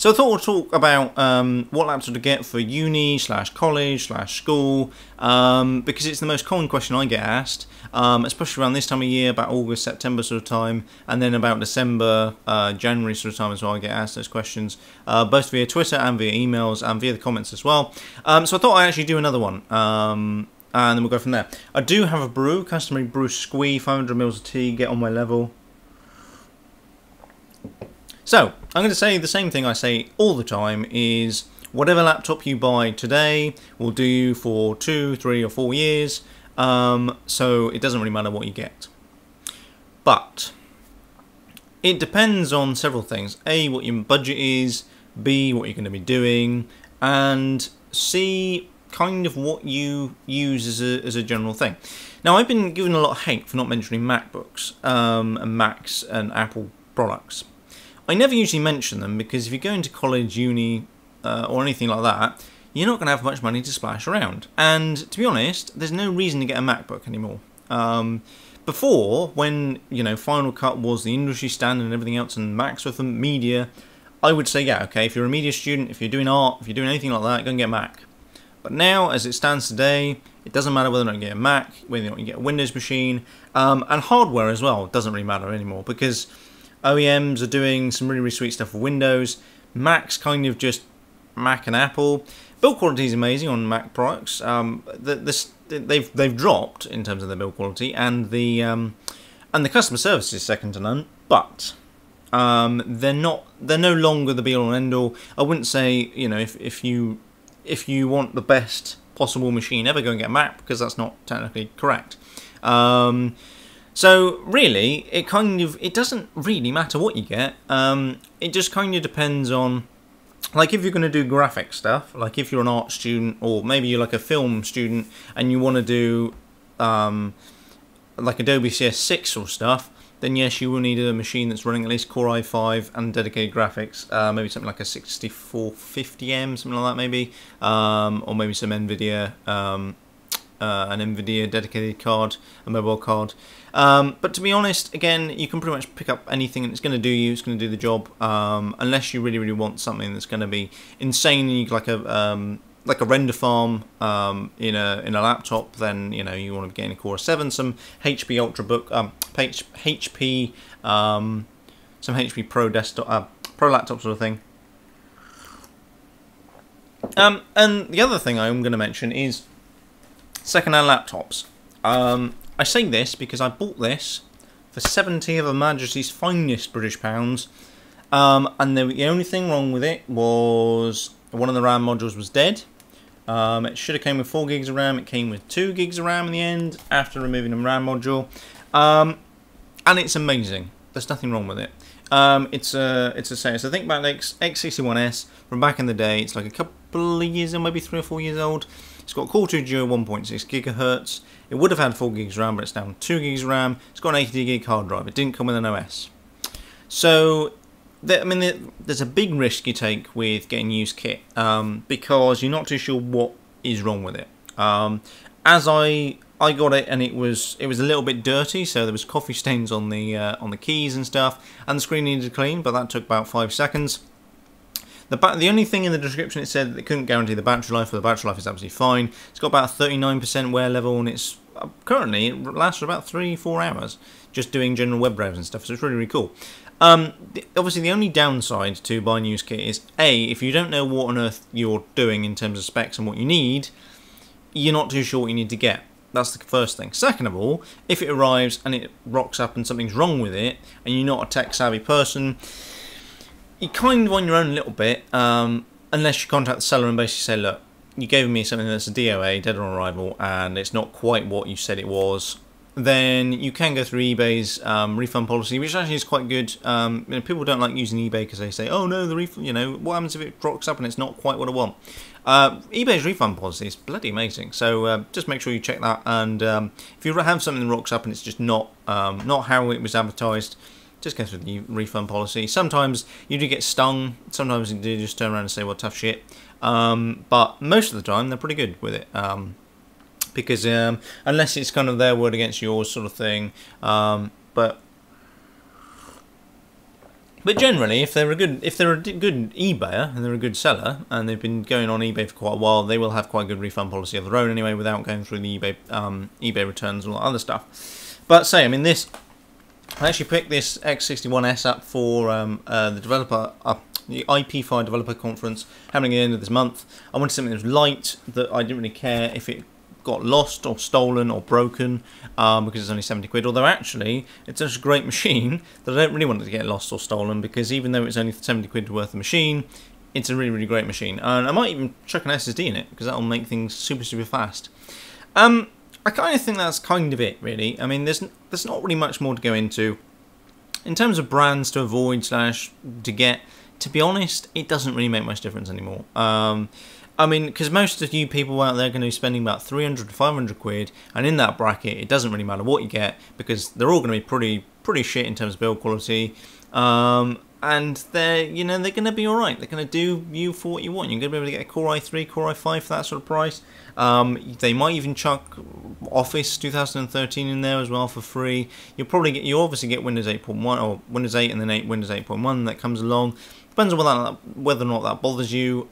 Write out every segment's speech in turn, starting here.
So I thought we'll talk about what laptop to get for uni / college / school, because it's the most common question I get asked, especially around this time of year, about August, September sort of time, and then about December, January sort of time as well. I get asked those questions, both via Twitter and via emails and via the comments as well. So I thought I'd actually do another one. And then we'll go from there. I do have a brew, customary brew squee, 500ml of tea, get on my level. So, I'm going to say the same thing I say all the time, is whatever laptop you buy today will do you for 2, 3 or 4 years, so it doesn't really matter what you get. But it depends on several things. A, what your budget is, B, what you're going to be doing, and C, kind of what you use as a general thing. Now, I've been given a lot of hate for not mentioning MacBooks and Macs and Apple products. I never usually mention them because if you go into college, uni, or anything like that, you're not going to have much money to splash around. And to be honest, there's no reason to get a MacBook anymore. Before, when Final Cut was the industry standard and everything else, and Macs were for media, I would say, yeah, okay, if you're a media student, if you're doing art, if you're doing anything like that, go and get a Mac. But now, as it stands today, it doesn't matter whether or not you get a Mac, whether or not you get a Windows machine, and hardware as well doesn't really matter anymore, because OEMs are doing some really, really sweet stuff for Windows. Mac's kind of just Mac and Apple. Build quality is amazing on Mac products. They've dropped in terms of their build quality, and the customer service is second to none. But they're no longer the be all and end all. I wouldn't say if you want the best possible machine ever, go and get a Mac, because that's not technically correct. So really, it doesn't really matter what you get. It just kind of depends on, like, if you're going to do graphic stuff, like if you're an art student, or maybe you're like a film student and you want to do like Adobe CS6 or stuff, then yes, you will need a machine that's running at least Core i5 and dedicated graphics, maybe something like a 6450M, something like that maybe, or maybe some NVIDIA, an NVIDIA dedicated card, a mobile card. But to be honest, again, you can pretty much pick up anything and it's going to do you, it's going to do the job, unless you really, really want something that's going to be insane, like a render farm in a laptop. Then you want to be getting a Core i7, some HP Ultrabook, some HP Pro desktop, Pro laptop sort of thing. And the other thing I'm going to mention is second-hand laptops. I say this because I bought this for 70 of Her Majesty's finest British pounds, and the only thing wrong with it was one of the RAM modules was dead. It should have came with 4 gigs of RAM. It came with 2 gigs of RAM in the end after removing the RAM module, and it's amazing. There's nothing wrong with it. It's a ThinkPad X61S from back in the day. It's like a couple of years old, maybe 3 or 4 years old. It's got Core 2 Duo 1.6 GHz. It would have had 4 gigs RAM, but it's down to 2 gigs RAM. It's got an 80 gig hard drive. It didn't come with an OS. So, there's a big risk you take with getting used kit, because you're not too sure what is wrong with it. As I got it, and it was a little bit dirty, so there was coffee stains on the keys and stuff, and the screen needed to clean, but that took about 5 seconds. The only thing in the description, it said that they couldn't guarantee the battery life, but the battery life is absolutely fine. It's got about a 39% wear level, and it's currently it lasts for about 3-4 hours, just doing general web browsing and stuff. So it's really, really cool. Obviously, the only downside to buying used kit is if you don't know what on earth you're doing in terms of specs and what you need, you're not too sure what you need to get. That's the first thing. Second of all, if it arrives and it rocks up and something's wrong with it, and you're not a tech-savvy person, you're kind of on your own a little bit, unless you contact the seller and basically say, look, you gave me something that's a DOA, dead on arrival, and it's not quite what you said it was. Then you can go through eBay's refund policy, which actually is quite good. People don't like using eBay because they say, oh no, the refund, what happens if it rocks up and it's not quite what I want? eBay's refund policy is bloody amazing, so just make sure you check that, and if you have something that rocks up and it's just not how it was advertised, just go through the refund policy. Sometimes you do get stung, sometimes you do just turn around and say, well, tough shit, but most of the time they're pretty good with it, because unless it's kind of their word against yours sort of thing, but But generally, if they're a good eBayer and they're a good seller and they've been going on eBay for quite a while, they will have quite a good refund policy of their own anyway, without going through the eBay returns and all that other stuff. But say, I mean, I actually picked this X61S up for the IP5 Developer Conference happening at the end of this month. I wanted something that was light, that I didn't really care if it got lost or stolen or broken, because it's only 70 quid. Although actually, it's such a great machine that I don't really want it to get lost or stolen, because even though it's only 70 quid worth of machine, it's a really, really great machine. And I might even chuck an SSD in it, because that'll make things super, super fast. I kind of think that's kind of it, really. I mean, there's not really much more to go into. In terms of brands to avoid / to get, to be honest, it doesn't really make much difference anymore. I mean, because most of you people out there are going to be spending about 300 to 500 quid, and in that bracket, it doesn't really matter what you get, because they're all going to be pretty shit in terms of build quality, and they're going to be all right. They're going to do you for what you want. You're going to be able to get a Core i3, Core i5 for that sort of price. They might even chuck Office 2013 in there as well for free. You obviously get Windows 8.1 or Windows 8 and then Windows 8.1 that comes along. Depends on whether or not that bothers you.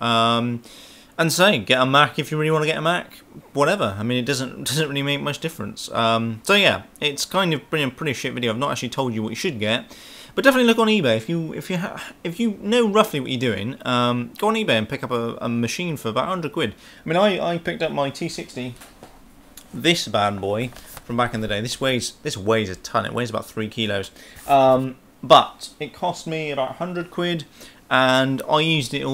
And say, get a Mac if you really want to get a Mac. Whatever. I mean, it doesn't really make much difference. So yeah, it's kind of been a pretty shit video. I've not actually told you what you should get, but definitely look on eBay if you know roughly what you're doing. Go on eBay and pick up a machine for about 100 quid. I mean, I picked up my T60, this bad boy from back in the day. This weighs a ton. It weighs about 3 kilos. But it cost me about 100 quid. And I used it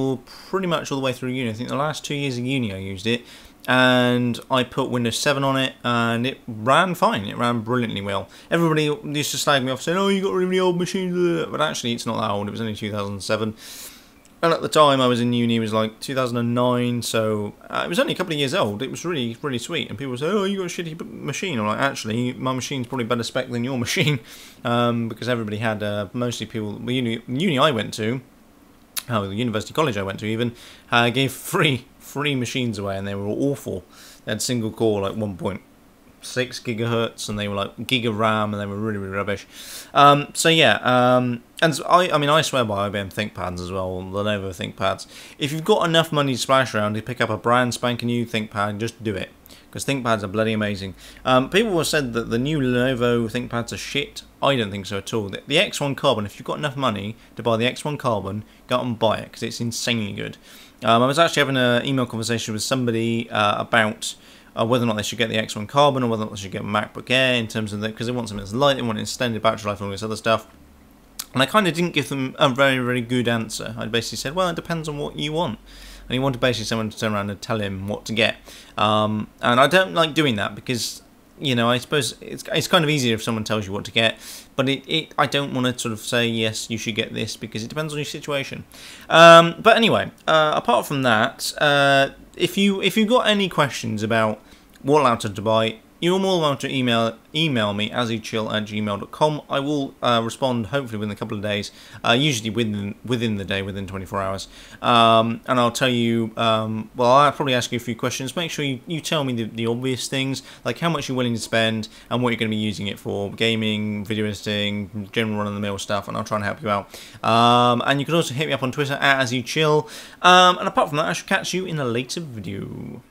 pretty much all the way through uni. I think the last 2 years of uni I used it. And I put Windows 7 on it, and it ran fine. It ran brilliantly well. Everybody used to slag me off saying, oh, you got really old machines. But actually, it's not that old. It was only 2007. And at the time I was in uni, it was like 2009. So it was only a couple of years old. It was really, really sweet. And people say, oh, you got a shitty machine. I'm like, actually, my machine's probably better spec than your machine. Because everybody had, mostly people, the uni I went to, the university college I went to even, gave free machines away, and they were awful. They had single core, like 1.6 gigahertz, and they were like giga RAM, and they were really, really rubbish. So yeah, and so I mean, I swear by IBM ThinkPads as well, Lenovo ThinkPads. If you've got enough money to splash around to pick up a brand spanking new ThinkPad, just do it. Because ThinkPads are bloody amazing. People have said that the new Lenovo ThinkPads are shit. I don't think so at all. The X1 Carbon, if you've got enough money to buy the X1 Carbon, go out and buy it, because it's insanely good. I was actually having an email conversation with somebody about whether or not they should get the X1 Carbon, or whether or not they should get a MacBook Air, in terms of because they want something that's light, they want an extended battery life and all this other stuff. And I kind of didn't give them a very, very good answer. I basically said, well, it depends on what you want. And he wanted basically someone to turn around and tell him what to get. And I don't like doing that, because, you know, I suppose it's kind of easier if someone tells you what to get. But I don't want to sort of say, yes, you should get this, because it depends on your situation. But anyway, apart from that, if you've got any questions about what laptop to buy, you're more than welcome to email me, azzychill@gmail.com. I will respond hopefully within a couple of days, usually within the day, within 24 hours. And I'll tell you, well, I'll probably ask you a few questions. Make sure you tell me the obvious things, like how much you're willing to spend and what you're going to be using it for, gaming, video editing, general run-of-the-mill stuff, and I'll try and help you out. And you can also hit me up on Twitter @azzychill. And apart from that, I shall catch you in a later video.